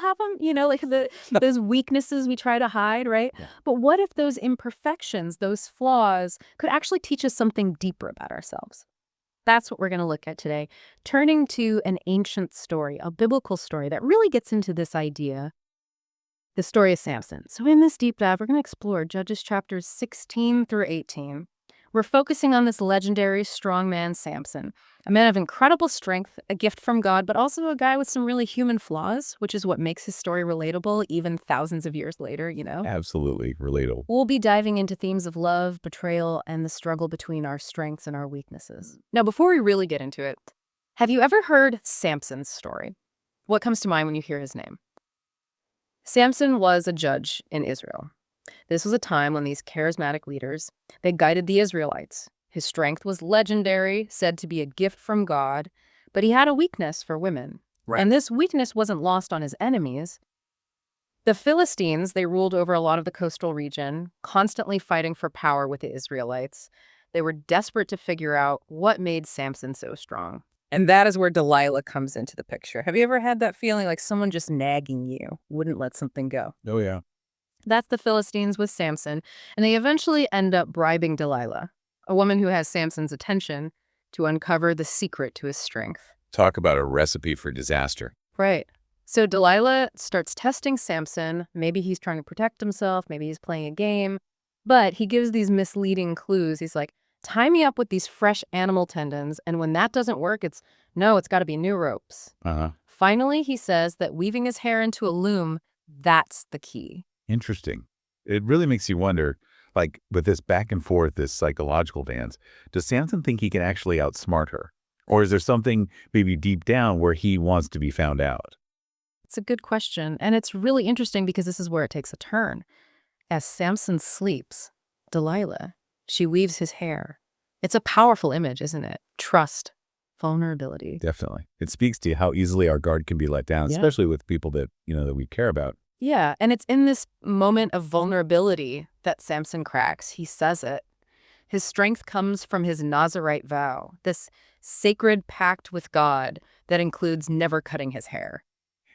have them, like those weaknesses we try to hide, right? Yeah. But what if those imperfections, those flaws, could actually teach us something deeper about ourselves? That's what we're going to look at today, turning to an ancient story, a biblical story that really gets into this idea, the story of Samson. So in this deep dive, we're going to explore Judges chapters 16 through 18. We're focusing on this legendary strongman Samson, a man of incredible strength, a gift from God, but also a guy with some really human flaws, which is what makes his story relatable even thousands of years later. Absolutely relatable. We'll be diving into themes of love, betrayal, and the struggle between our strengths and our weaknesses. Now, before we really get into it, have you ever heard Samson's story? What comes to mind when you hear his name? Samson was a judge in Israel. This was a time when these charismatic leaders, they guided the Israelites. His strength was legendary, said to be a gift from God, but he had a weakness for women. Right. And this weakness wasn't lost on his enemies. The Philistines, they ruled over a lot of the coastal region, constantly fighting for power with the Israelites. They were desperate to figure out what made Samson so strong. And that is where Delilah comes into the picture. Have you ever had that feeling like someone just nagging you, wouldn't let something go? Oh, yeah. That's the Philistines with Samson, and they eventually end up bribing Delilah, a woman who has Samson's attention, to uncover the secret to his strength. Talk about a recipe for disaster. Right. So Delilah starts testing Samson. Maybe he's trying to protect himself. Maybe he's playing a game. But he gives these misleading clues. He's like, tie me up with these fresh animal tendons. And when that doesn't work, it's got to be new ropes. Uh-huh. Finally, he says that weaving his hair into a loom, that's the key. Interesting. It really makes you wonder, like, with this back and forth, this psychological dance, does Samson think he can actually outsmart her? Or is there something maybe deep down where he wants to be found out? It's a good question. And it's really interesting because this is where it takes a turn. As Samson sleeps, Delilah, she weaves his hair. It's a powerful image, isn't it? Trust, vulnerability. Definitely. It speaks to how easily our guard can be let down, Yeah. especially with people that, that we care about. Yeah, and it's in this moment of vulnerability that Samson cracks. He says it. His strength comes from his Nazirite vow, this sacred pact with God that includes never cutting his hair.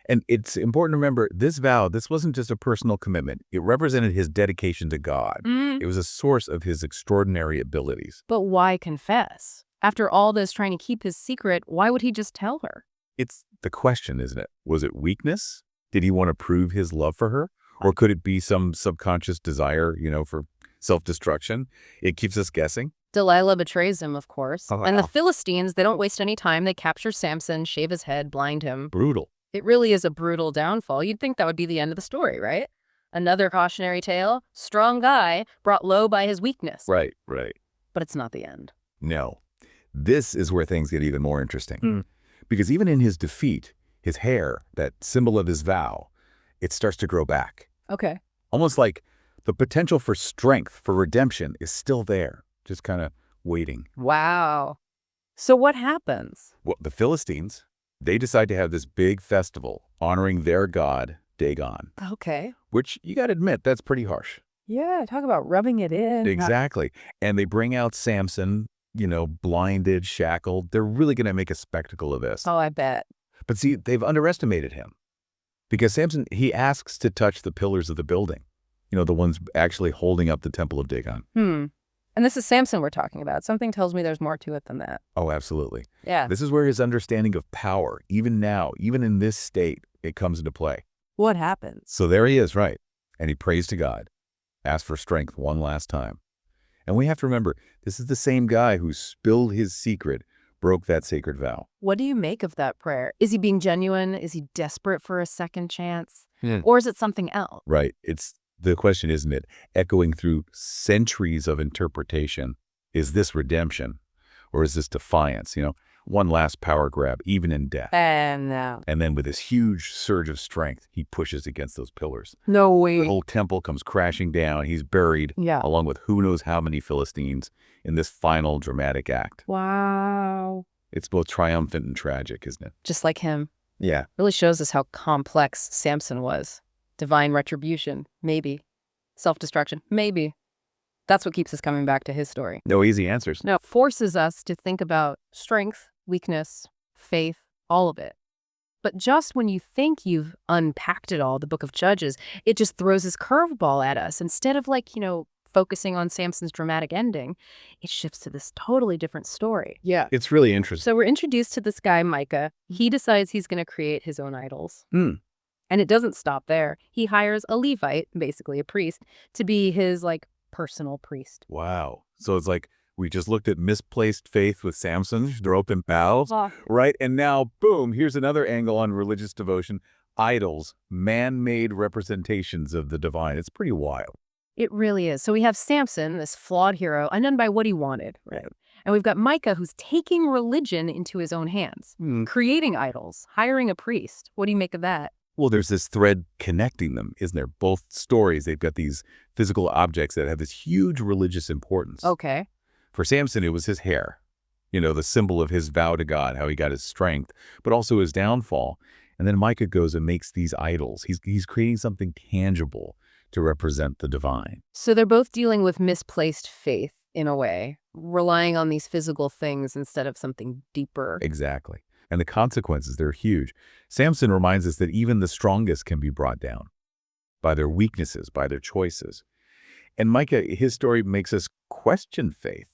And it's important to remember, this vow, this wasn't just a personal commitment. It represented his dedication to God. It was a source of his extraordinary abilities. But why confess? After all this trying to keep his secret, why would he just tell her? It's the question, isn't it? Was it weakness? Did he want to prove his love for her? Or could it be some subconscious desire, for self-destruction? It keeps us guessing. Delilah betrays him, of course. Oh, And the wow. Philistines, they don't waste any time. They capture Samson, shave his head, blind him. Brutal. It really is a brutal downfall. You'd think that would be the end of the story, right? Another cautionary tale, strong guy brought low by his weakness. Right. But it's not the end. No. This is where things get even more interesting. Because even in his defeat, his hair, that symbol of his vow, it starts to grow back. Okay. Almost like the potential for strength, for redemption is still there, just kind of waiting. Wow. So what happens? Well, the Philistines, they decide to have this big festival honoring their god, Dagon, Okay. which you got to admit, that's pretty harsh. Yeah, talk about rubbing it in. Exactly. And they bring out Samson, blinded, shackled. They're really going to make a spectacle of this. Oh, I bet. But see, they've underestimated him. Because Samson, he asks to touch the pillars of the building, the ones actually holding up the temple of Dagon. And this is Samson we're talking about. Something tells me there's more to it than that. Oh, absolutely. Yeah. This is where his understanding of power, even now, even in this state, it comes into play. What happens? So there he is, right? And he prays to God, asks for strength one last time. And we have to remember, this is the same guy who spilled his secret, broke that sacred vow. What do you make of that prayer? Is he being genuine? Is he desperate for a second chance? Or is it something else? Right. It's the question, isn't it? Echoing through centuries of interpretation. Is this redemption or is this defiance? One last power grab, even in death. And no. And then with this huge surge of strength, he pushes against those pillars. No way. The whole temple comes crashing down. He's buried along with who knows how many Philistines in this final dramatic act. Wow. It's both triumphant and tragic, isn't it? Just like him. Yeah. Really shows us how complex Samson was. Divine retribution, maybe. Self-destruction, maybe. That's what keeps us coming back to his story. No easy answers. No, it forces us to think about strength, weakness, faith, all of it. But just when you think you've unpacked it all, the book of Judges, it just throws this curveball at us. Instead of focusing on Samson's dramatic ending, it shifts to this totally different story. Yeah, it's really interesting. So we're introduced to this guy, Micah. He decides he's going to create his own idols. Hmm. And it doesn't stop there. He hires a Levite, basically a priest, to be his personal priest. Wow. So it's like we just looked at misplaced faith with Samson, their open bowels, right? And now, boom, here's another angle on religious devotion. Idols, man-made representations of the divine. It's pretty wild. It really is. So we have Samson, this flawed hero, undone by what he wanted, right? And we've got Micah, who's taking religion into his own hands, creating idols, hiring a priest. What do you make of that? Well, there's this thread connecting them, isn't there? Both stories, they've got these physical objects that have this huge religious importance. Okay. For Samson, it was his hair, the symbol of his vow to God, how he got his strength, but also his downfall. And then Micah goes and makes these idols. He's creating something tangible to represent the divine. So they're both dealing with misplaced faith in a way, relying on these physical things instead of something deeper. Exactly. And the consequences, they're huge. Samson reminds us that even the strongest can be brought down by their weaknesses, by their choices. And Micah, his story makes us question faith,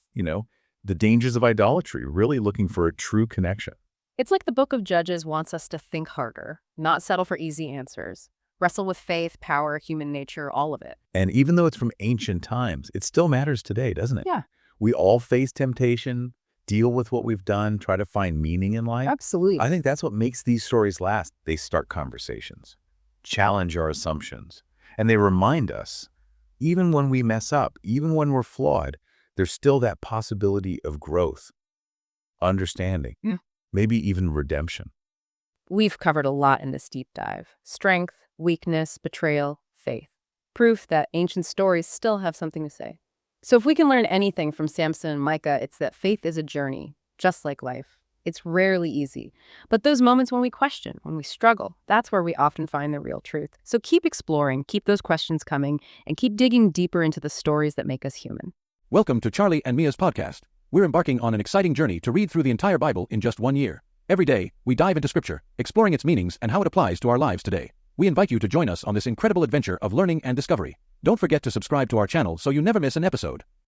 the dangers of idolatry, really looking for a true connection. It's like the book of Judges wants us to think harder, not settle for easy answers, wrestle with faith, power, human nature, all of it. And even though it's from ancient times, it still matters today, doesn't it? Yeah. We all face temptation, deal with what we've done, try to find meaning in life. Absolutely. I think that's what makes these stories last. They start conversations, challenge our assumptions, and they remind us, even when we mess up, even when we're flawed, there's still that possibility of growth, understanding, maybe even redemption. We've covered a lot in this deep dive. Strength, weakness, betrayal, faith. Proof that ancient stories still have something to say. So if we can learn anything from Samson and Micah, it's that faith is a journey, just like life. It's rarely easy. But those moments when we question, when we struggle, that's where we often find the real truth. So keep exploring, keep those questions coming, and keep digging deeper into the stories that make us human. Welcome to Charlie and Mia's podcast. We're embarking on an exciting journey to read through the entire Bible in just 1 year. Every day, we dive into Scripture, exploring its meanings and how it applies to our lives today. We invite you to join us on this incredible adventure of learning and discovery. Don't forget to subscribe to our channel so you never miss an episode.